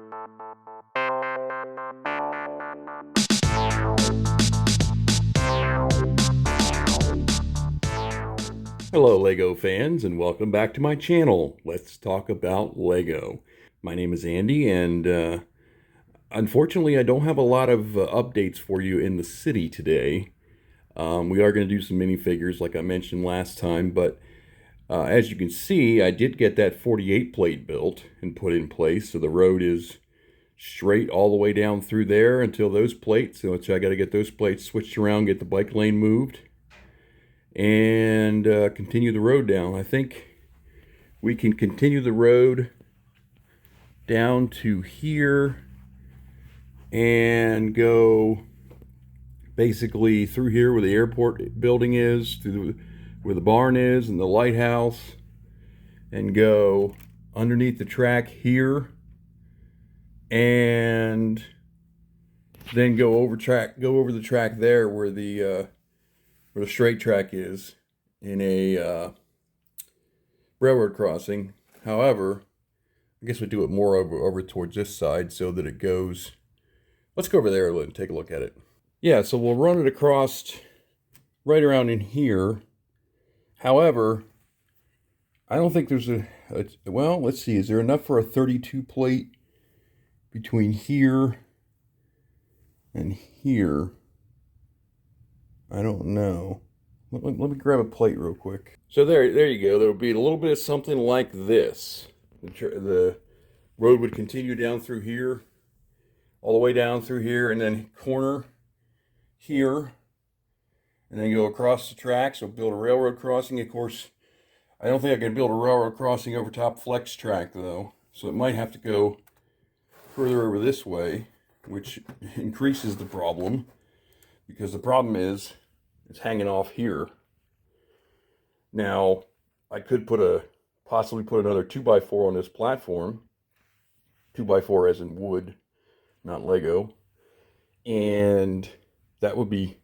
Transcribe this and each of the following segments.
Hello Lego fans, and welcome back to my channel. Let's talk about Lego. My name is Andy, and unfortunately I don't have a lot of updates for you in the city today. We are going to do some minifigures like I mentioned last time, but as you can see, I did get that 48 plate built and put in place, so the road is straight all the way down through there until those plates, which I got to get those plates switched around, get the bike lane moved, and continue the road down. I think we can continue the road down to here and go basically through here where the airport building is, through where the barn is and the lighthouse, and go underneath the track here, and then go over the track there where the straight track is in a railroad crossing. However, I guess we do it more over towards this side so that it goes. Let's go over there and take a look at it. Yeah, so we'll run it across right around in here. However, I don't think there's well, let's see, is there enough for a 32 plate between here and here? I don't know. Let me grab a plate real quick. So there you go. There will be a little bit of something like this. The road would continue down through here, all the way down through here, and then corner here, and then go across the track. So build a railroad crossing. Of course, I don't think I can build a railroad crossing over top flex track though. So it might have to go further over this way, which increases the problem. Because the problem is, it's hanging off here. Now, I could possibly put another 2x4 on this platform. 2x4 as in wood, not Lego. And that would make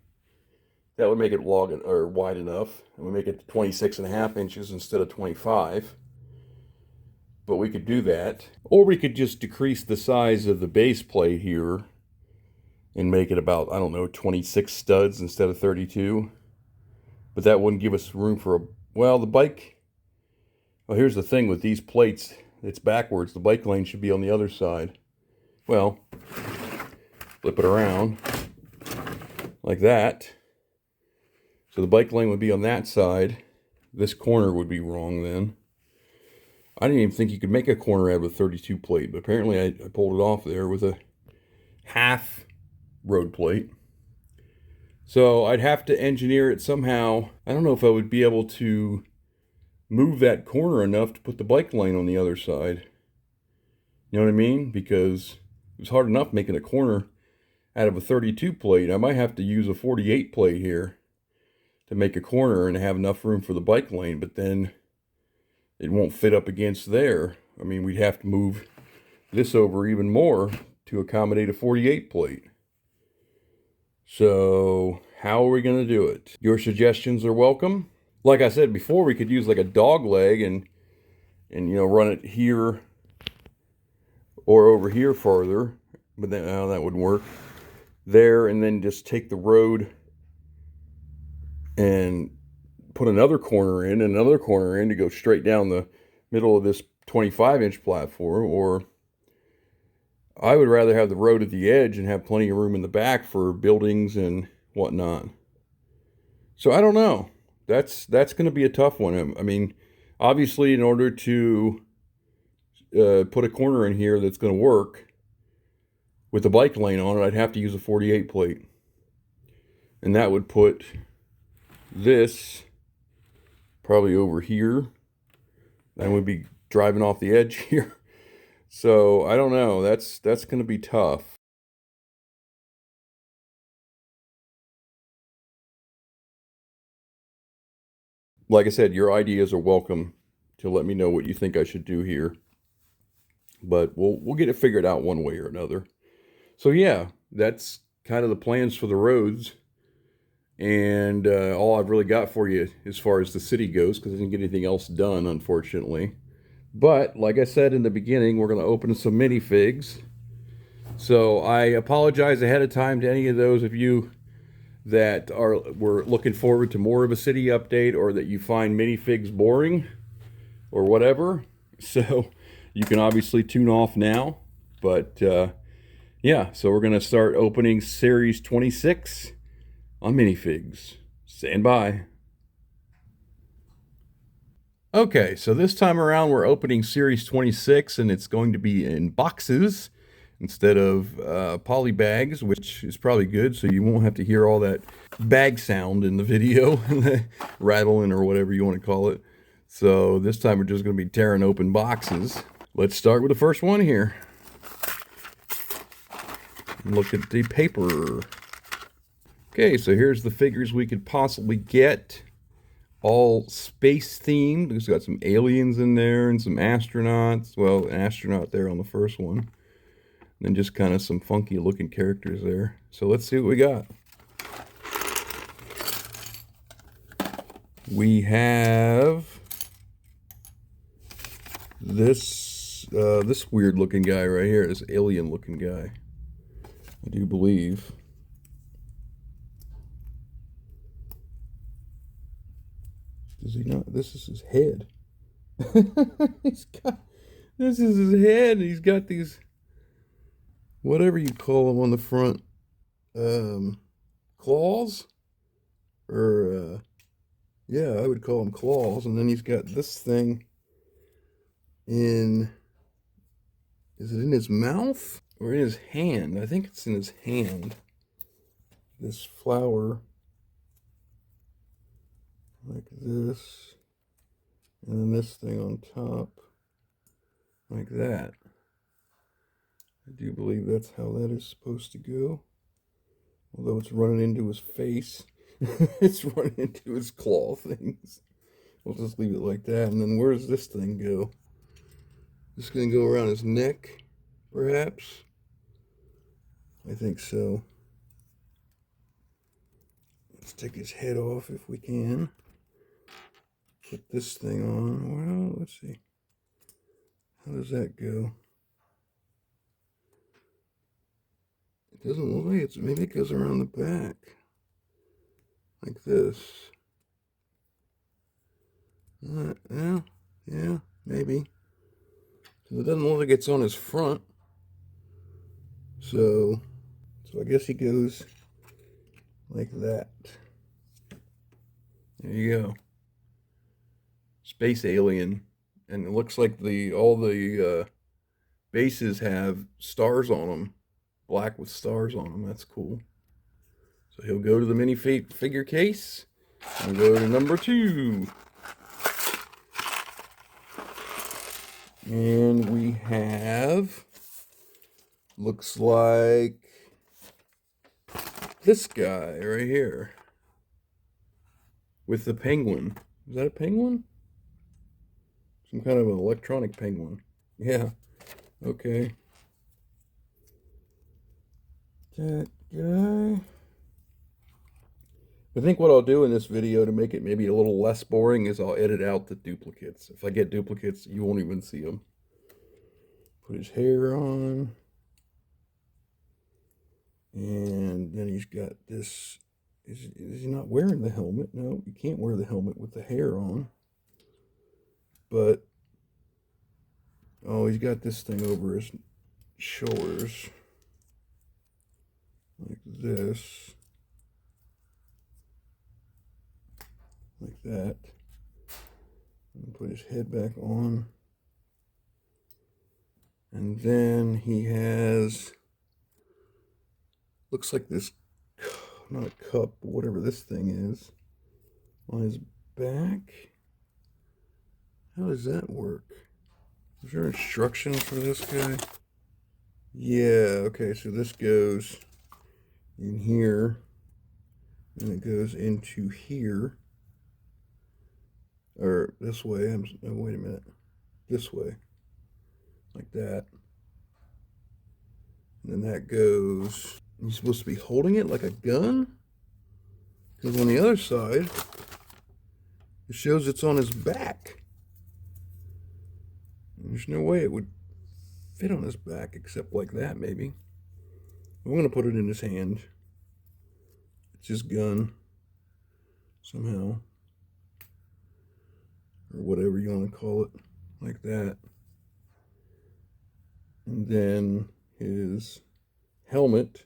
it wide enough. And we make it 26.5 inches instead of 25. But we could do that. Or we could just decrease the size of the base plate here and make it about, I don't know, 26 studs instead of 32. But that wouldn't give us room for the bike. Well, here's the thing with these plates. It's backwards. The bike lane should be on the other side. Well, flip it around like that. So the bike lane would be on that side. This corner would be wrong then. I didn't even think you could make a corner out of a 32 plate, but apparently I pulled it off there with a half road plate. So I'd have to engineer it somehow. I don't know if I would be able to move that corner enough to put the bike lane on the other side. You know what I mean? Because it was hard enough making a corner out of a 32 plate. I might have to use a 48 plate here to make a corner and have enough room for the bike lane, but then it won't fit up against there. I mean, we'd have to move this over even more to accommodate a 48 plate. So how are we going to do it? Your suggestions are welcome. Like I said before, we could use like a dog leg and run it here or over here farther, but then that wouldn't work there, and then just take the road and put another corner in and another corner in to go straight down the middle of this 25-inch platform. Or I would rather have the road at the edge and have plenty of room in the back for buildings and whatnot. So I don't know. That's going to be a tough one. I mean, obviously, in order to put a corner in here that's going to work with the bike lane on it, I'd have to use a 48 plate. And that would put this probably over here. Then we'd be driving off the edge here. So I don't know. That's going to be tough. Like I said, your ideas are welcome to let me know what you think I should do here. But we'll get it figured out one way or another. So yeah, that's kind of the plans for the roads. And all I've really got for you as far as the city goes, because I didn't get anything else done, unfortunately. But like I said in the beginning, we're going to open some minifigs. So I apologize ahead of time to any of those of you that were looking forward to more of a city update, or that you find minifigs boring or whatever. So you can obviously tune off now. But yeah, so we're going to start opening series 26 on minifigs. Stand by. Okay, so this time around we're opening series 26, and it's going to be in boxes instead of poly bags, which is probably good, so you won't have to hear all that bag sound in the video, rattling or whatever you want to call it. So this time we're just going to be tearing open boxes. Let's start with the first one here. Look at the paper. Okay, so here's the figures we could possibly get. All space themed. It's got some aliens in there and some astronauts. Well, an astronaut there on the first one. And then just kind of some funky looking characters there. So let's see what we got. We have this this weird looking guy right here. This alien looking guy, I do believe. Does he not? This is his head. This is his head. He's got these, whatever you call them on the front, claws, or yeah, I would call them claws. And then he's got this thing in, is it in his mouth or in his hand? I think it's in his hand. This flower. Like this, and then this thing on top, like that. I do believe that's how that is supposed to go. Although it's running into his face. It's running into his claw things. We'll just leave it like that. And then where does this thing go? This gonna go around his neck, perhaps? I think so. Let's take his head off if we can. Put this thing on. Well, let's see. How does that go? It doesn't look like it's, maybe it goes around the back. Like this. Yeah, maybe. So it doesn't look like it's on his front. So I guess he goes like that. There you go. Space alien, and it looks like all the bases have stars on them, black with stars on them. That's cool. So he'll go to the minifigure case and go to number 2. And we have, looks like this guy right here with the penguin. Is that a penguin? Some kind of an electronic penguin. Yeah. Okay. That guy. I think what I'll do in this video to make it maybe a little less boring is I'll edit out the duplicates. If I get duplicates, you won't even see them. Put his hair on. And then he's got this. Is he not wearing the helmet? No, you can't wear the helmet with the hair on. But, oh, he's got this thing over his shoulders. Like this. Like that. And put his head back on. And then he has, looks like this, not a cup, but whatever this thing is, on his back. How does that work? Is there instructions for this guy? Yeah, okay, so this goes in here, and it goes into here, or this way. Oh, wait a minute, this way, like that. And then that goes, you're supposed to be holding it like a gun? Because on the other side, it shows it's on his back. There's no way it would fit on his back except like that, maybe. I'm going to put it in his hand. It's his gun, somehow. Or whatever you want to call it, like that. And then his helmet.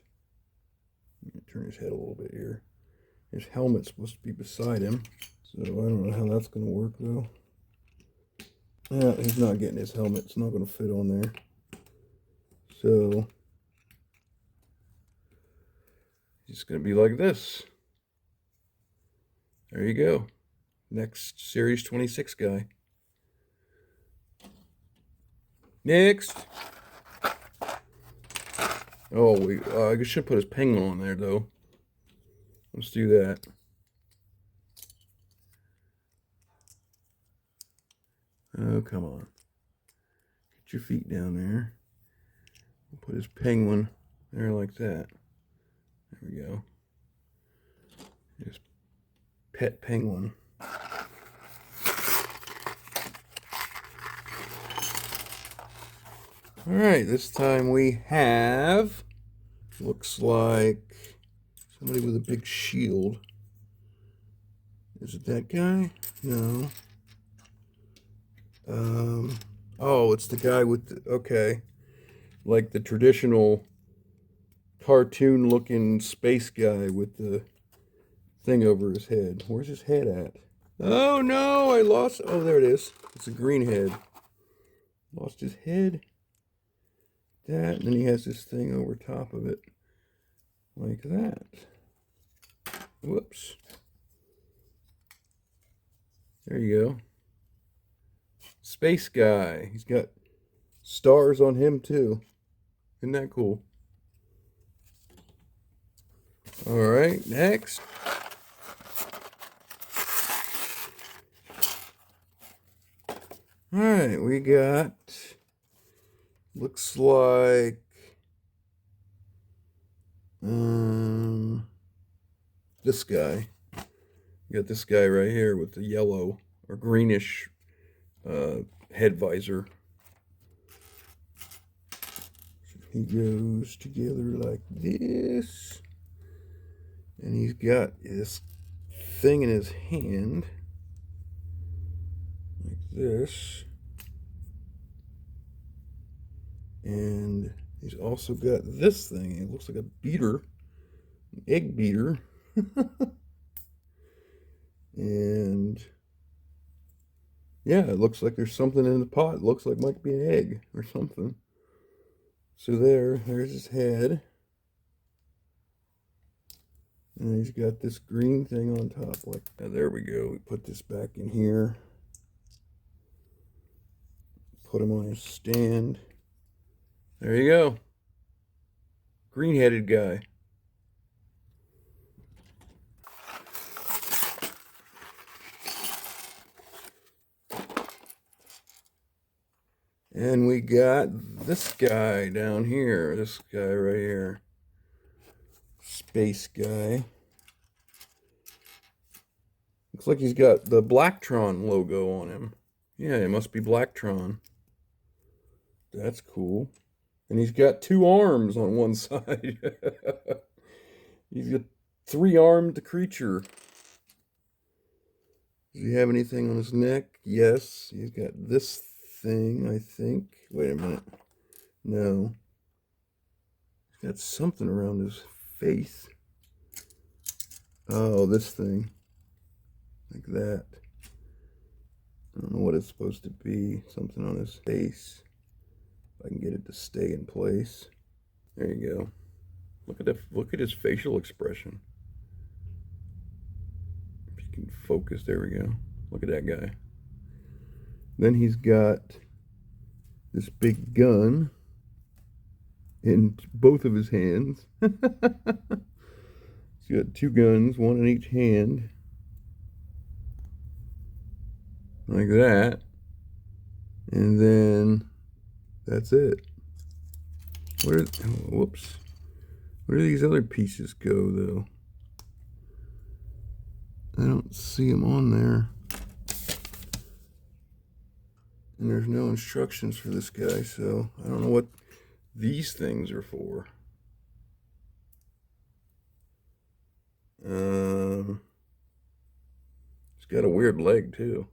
Let me turn his head a little bit here. His helmet's supposed to be beside him. So I don't know how that's going to work, though. Yeah, he's not getting his helmet. It's not going to fit on there. So it's going to be like this. There you go. Next Series 26 guy. Next. Oh, I should put his penguin on there, though. Let's do that. Oh, come on. Get your feet down there. Put his penguin there like that. There we go. His pet penguin. All right, this time we have, looks like somebody with a big shield. Is it that guy? No. Oh, it's the guy with the, okay. Like the traditional cartoon looking space guy with the thing over his head. Where's his head at? Oh no, I lost, oh there it is. It's a green head. Lost his head. That, and then he has this thing over top of it. Like that. Whoops. There you go. Space guy. He's got stars on him too. Isn't that cool? All right, next. All right, we got, looks like, this guy. You got this guy right here with the yellow or greenish head visor. He goes together like this. And he's got this thing in his hand. Like this. And he's also got this thing. It looks like a beater. An egg beater. And yeah, it looks like there's something in the pot. It looks like it might be an egg or something. So there's his head. And he's got this green thing on top. Like, there we go. We put this back in here. Put him on his stand. There you go. Green-headed guy. And we got this guy down here. This guy right here. Space guy. Looks like he's got the Blacktron logo on him. Yeah, it must be Blacktron. That's cool. And he's got 2 arms on one side. He's a 3-armed creature. Does he have anything on his neck? Yes. He's got this thing, I think. Wait a minute. No. He's got something around his face. Oh, this thing. Like that. I don't know what it's supposed to be. Something on his face. If I can get it to stay in place. There you go. Look at his facial expression. If you can focus, there we go. Look at that guy. Then he's got this big gun in both of his hands. He's got 2 guns, one in each hand. Like that. And then that's it. Whoops. Where do these other pieces go, though? I don't see them on there. And there's no instructions for this guy, so I don't know what these things are for. It's got a weird leg too.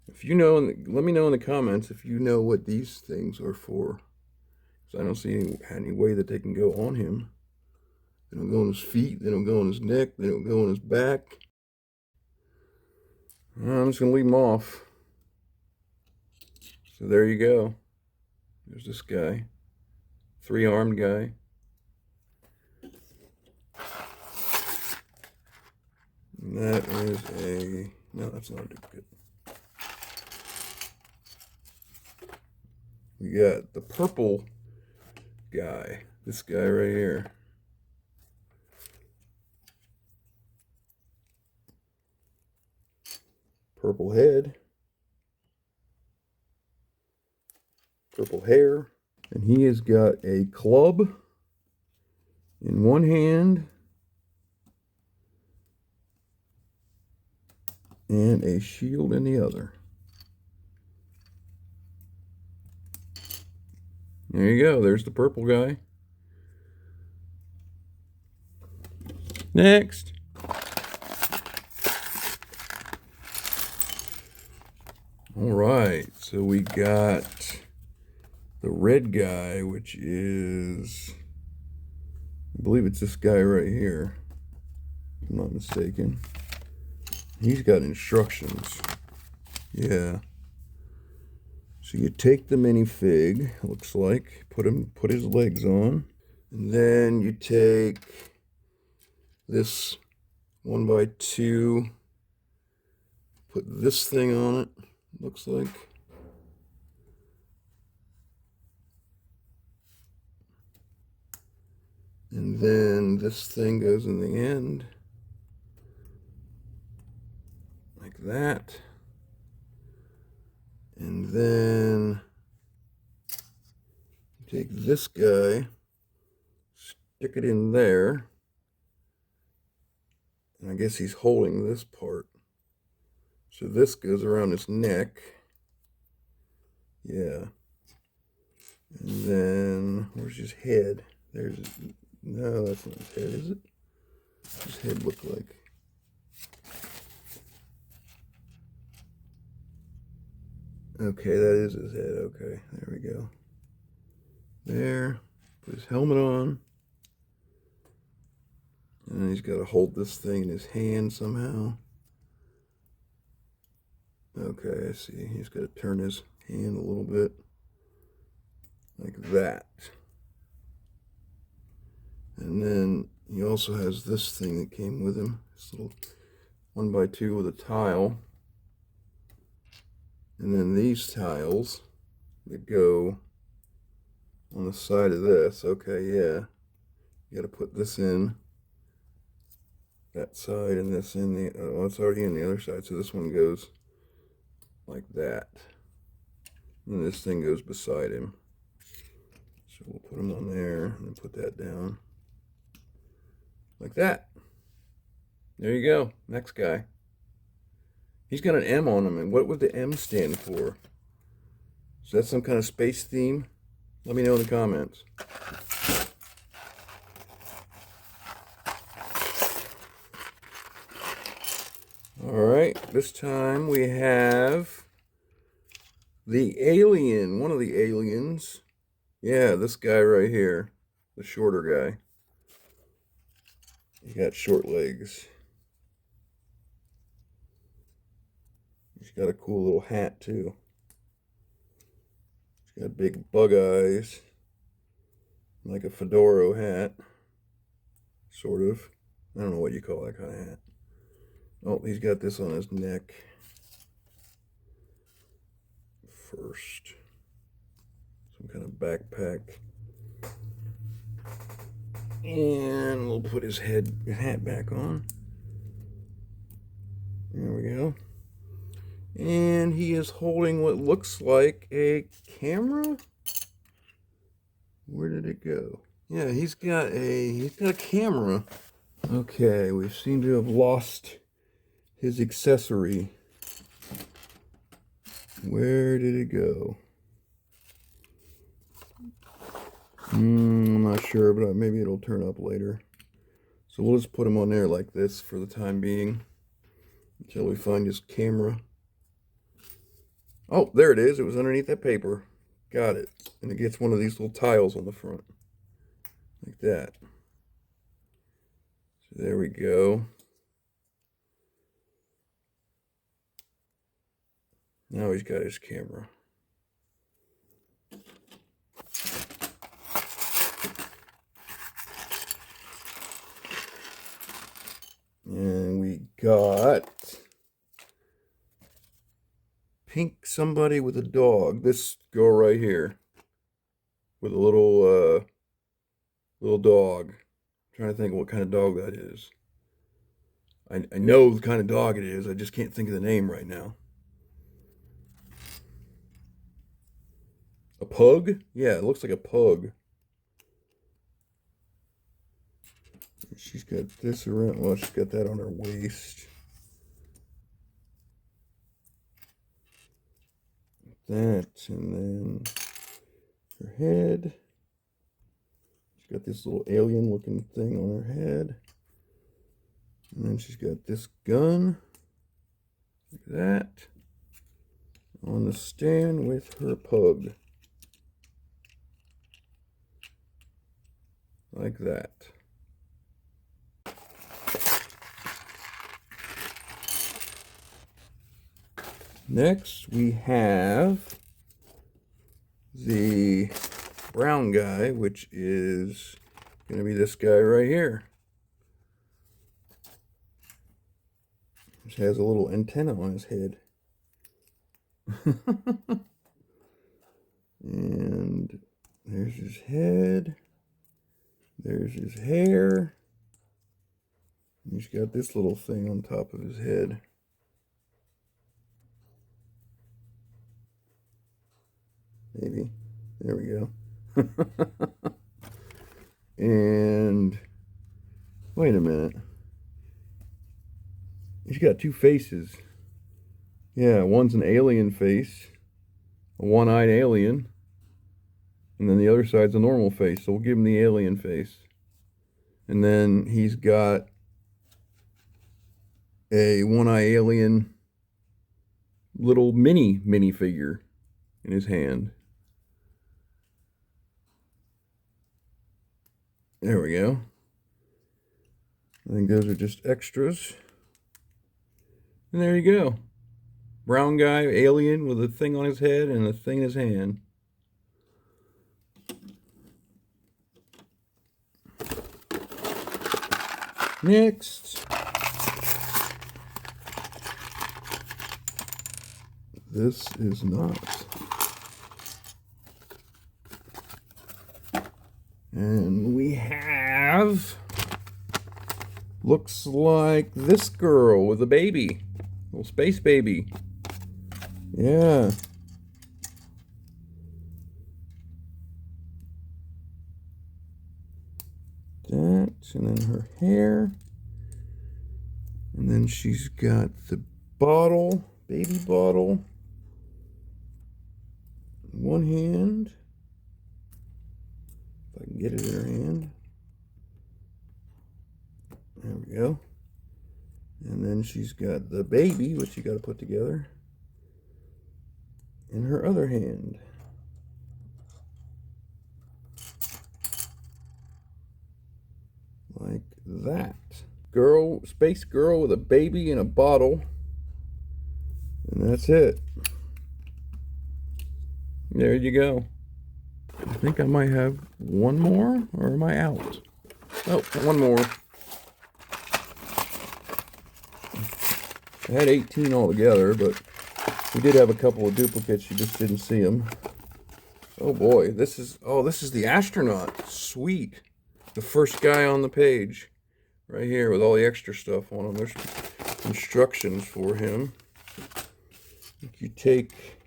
If you know, let me know in the comments if you know what these things are for. Because I don't see any way that they can go on him. They don't go on his feet. They don't go on his neck. They don't go on his back. I'm just going to leave him off. So there you go. There's this guy. Three-armed guy. And that is a... No, that's not a duplicate. We got the purple guy. This guy right here. Purple head. Purple hair. And he has got a club in one hand and a shield in the other. There you go. There's the purple guy. Next. All right. So we got the red guy, which is, I believe it's this guy right here, if I'm not mistaken. He's got instructions. Yeah. So you take the minifig, looks like, put his legs on, and then you take this 1x2, put this thing on it, looks like. And then this thing goes in the end, like that. And then take this guy, stick it in there. And I guess he's holding this part. So this goes around his neck. Yeah. And then, where's his head? There's his, no, that's not his head, is it? What's his head look like? Okay, that is his head. Okay, there we go. There. Put his helmet on. And then he's got to hold this thing in his hand somehow. Okay, I see. He's got to turn his hand a little bit. Like that. And then he also has this thing that came with him. This little 1x2 with a tile. And then these tiles that go on the side of this. Okay, yeah. You got to put this in that side and this in the, oh, it's already in the other side. So this one goes like that. And this thing goes beside him. So we'll put him on there and then put that down. Like that. There you go. Next guy. He's got an M on him. And what would the M stand for? Is that some kind of space theme? Let me know in the comments. Alright, this time we have the alien, one of the aliens. Yeah, this guy right here, the shorter guy. He got short legs. He's got a cool little hat too. He's got big bug eyes, like a fedora hat, sort of. I don't know what you call that kind of hat. Oh, he's got this on his neck first. Some kind of backpack. And we'll put his hat back on. There we go. And he is holding what looks like a camera. Where did it go? Yeah, he's got a camera. Okay, we seem to have lost his accessory. Where did it go? I'm not sure, but maybe it'll turn up later. So we'll just put him on there like this for the time being until we find his camera. Oh, there it is. It was underneath that paper. Got it. And it gets one of these little tiles on the front. Like that. So there we go. Now he's got his camera. And we got pink somebody with a dog. This girl right here with a little dog. I'm trying to think what kind of dog that is. I know the kind of dog it is. I just can't think of the name right now. A pug? Yeah, it looks like a pug. She's got this around. Well, she's got that on her waist. That, and then her head. She's got this little alien looking thing on her head. And then she's got this gun. Like that. On the stand with her pug. Like that. Next, we have the brown guy, which is going to be this guy right here. He has a little antenna on his head. And there's his head. There's his hair. He's got this little thing on top of his head. Maybe. There we go. And wait a minute. He's got two faces. Yeah, one's an alien face, a one-eyed alien, and then the other side's a normal face. So we'll give him the alien face. And then he's got a one-eye alien little minifigure in his hand. There we go. I think those are just extras. And there you go. Brown guy, alien with a thing on his head and a thing in his hand. Next. This is not. And we have, looks like this girl with a baby, little space baby. Yeah. That, and then her hair. And then she's got the bottle, baby bottle, in one hand. If I can get it in her hand. There we go. And then she's got the baby, which you got to put together, in her other hand. Like that. Girl, space girl with a baby in a bottle. And that's it. There you go. I think I might have one more, or am I out? Oh, one more. I had 18 altogether, but we did have a couple of duplicates. You just didn't see them. Oh boy, this is the astronaut. Sweet. The first guy on the page. Right here with all the extra stuff on him. There's instructions for him. You take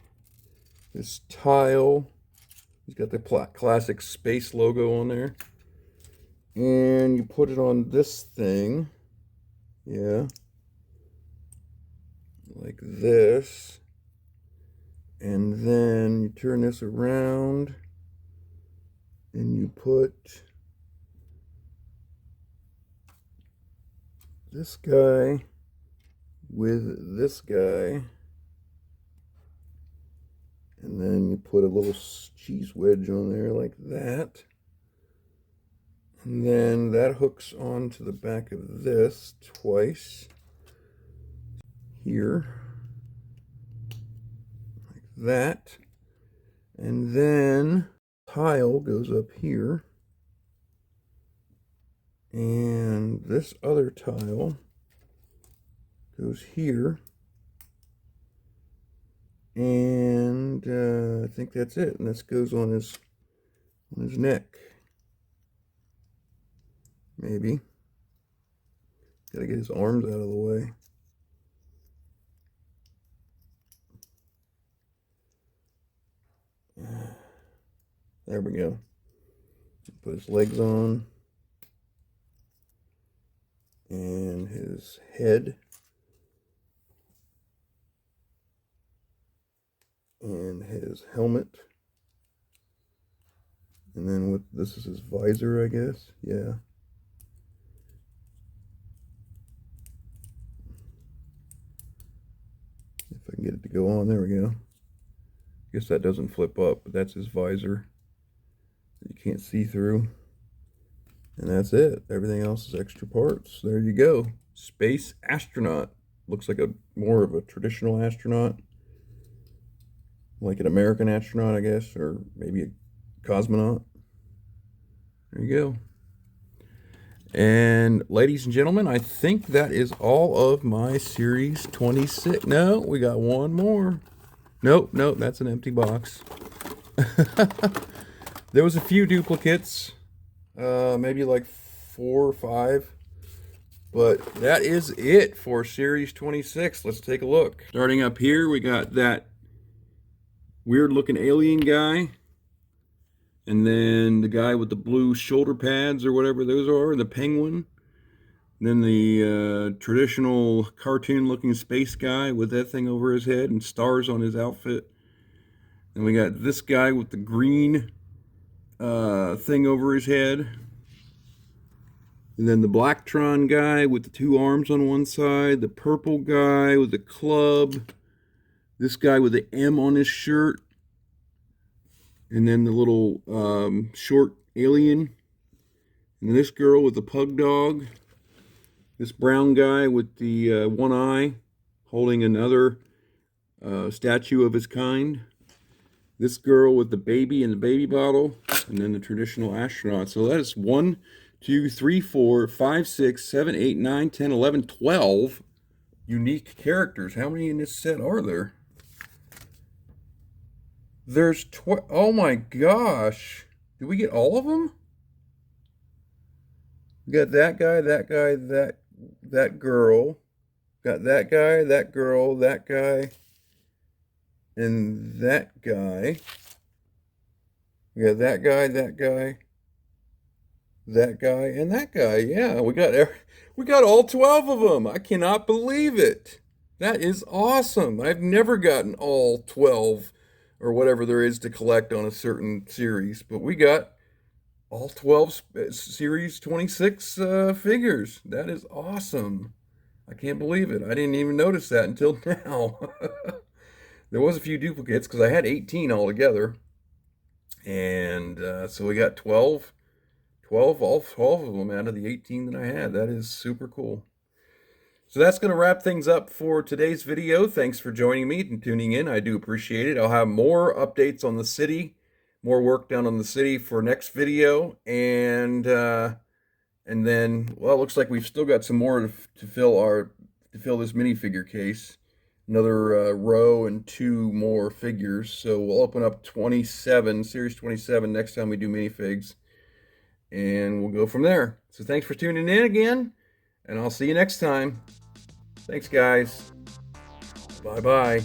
this tile. He's got the classic space logo on there. And you put it on this thing. Yeah. Like this. And then you turn this around. And you put this guy with this guy, and then you put a little cheese wedge on there like that, and then that hooks onto the back of this twice here like that, and then tile goes up here, and this other tile goes here, and I think that's it. And this goes on his neck. Maybe. Gotta get his arms out of the way. There we go. Put his legs on. And his head. And his helmet. And then with this is his visor, I guess. Yeah. If I can get it to go on, there we go. Guess that doesn't flip up, but that's his visor. You can't see through. And that's it. Everything else is extra parts. There you go. Space astronaut. Looks like more of a traditional astronaut. Like an American astronaut, I guess, or maybe a cosmonaut. There you go. And ladies and gentlemen, I think that is all of my Series 26. No, we got one more. Nope, that's an empty box. There was a few duplicates, maybe like 4 or 5. But that is it for Series 26. Let's take a look. Starting up here, we got that weird looking alien guy. And then the guy with the blue shoulder pads or whatever those are, the penguin. And then the traditional cartoon looking space guy with that thing over his head and stars on his outfit. And we got this guy with the green thing over his head. And then the Blacktron guy with the 2 arms on one side. The purple guy with the club. This guy with the M on his shirt. And then the little short alien. And this girl with the pug dog. This brown guy with the one eye holding another statue of his kind. This girl with the baby in the baby bottle. And then the traditional astronaut. So that is 1, 2, 3, 4, 5, 6, 7, 8, 9, 10, 11, 12 unique characters. How many in this set are there? There's 12. Oh my gosh. Did we get all of them? We got that guy, that girl. Got that guy, that girl, that guy, and that guy. We got that guy, that guy, that guy, and that guy. Yeah, we got all 12 of them. I cannot believe it. That is awesome. I've never gotten all 12 or whatever there is to collect on a certain series, but we got all 12 Series 26 figures. That is awesome. I can't believe it. I didn't even notice that until now. There was a few duplicates because I had 18 altogether. And so we got 12, all 12 of them out of the 18 that I had. That is super cool. So that's going to wrap things up for today's video. Thanks for joining me and tuning in. I do appreciate it. I'll have more updates on the city, more work done on the city for next video. And then, well, it looks like we've still got some more to fill this minifigure case. Another row and 2 more figures. So we'll open up 27, Series 27 next time we do minifigs. And we'll go from there. So thanks for tuning in again. And I'll see you next time. Thanks, guys. Bye-bye.